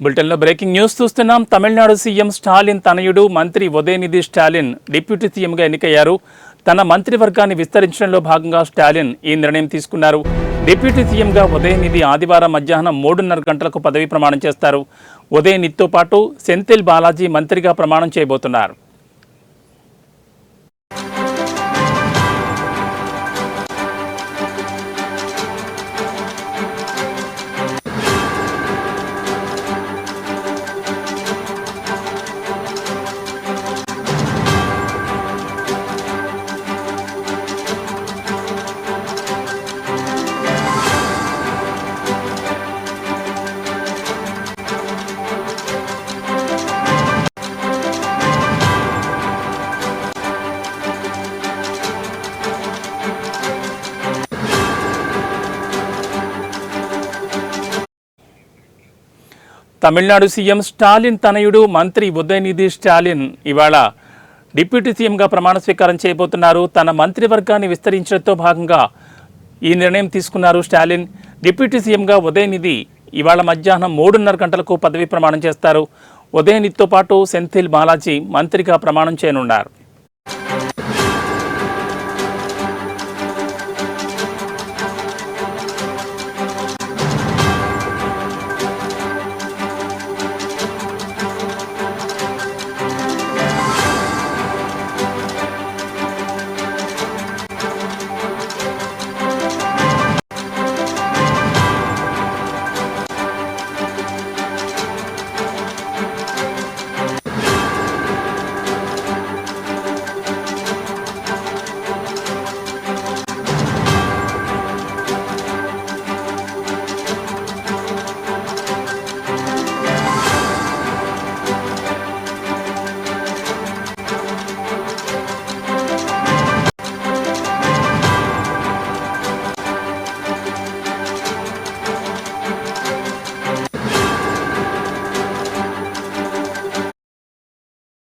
బులెటిన్లో breaking news చూస్తున్నాం. Tamil Nadu CM Stalin తనయుడు మంత్రి ఉదయనిధి స్టాలిన్ డిప్యూటీ సీఎంగా ఎన్నికయ్యారు. తన మంత్రివర్గాన్ని విస్తరించడంలో భాగంగా స్టాలిన్ ఈ నిర్ణయం తీసుకున్నారు. డిప్యూటీ సీఎంగా ఉదయనిధి ఆదివారం మధ్యాహ్నం 3:30 గంటలకు పదవీ ప్రమాణం చేస్తారు. ఉదయనిధితో పాటు సెంథిల్ బాలాజీ మంత్రిగా ప్రమాణం చేయబోతున్నారు. తమిళనాడు సీఎం స్టాలిన్ తనయుడు మంత్రి ఉదయనిధి స్టాలిన్ ఇవాళ డిప్యూటీ సీఎంగా ప్రమాణ స్వీకారం చేయబోతున్నారు. తన మంత్రివర్గాన్ని విస్తరించడంతో భాగంగా ఈ నిర్ణయం తీసుకున్నారు స్టాలిన్. డిప్యూటీ సీఎంగా ఉదయనిధి ఇవాళ మధ్యాహ్నం 3:30 గంటలకు పదవీ ప్రమాణం చేస్తారు. ఉదయనిధితో పాటు సెంథిల్ బాలాజీ మంత్రిగా ప్రమాణం చేయనున్నారు.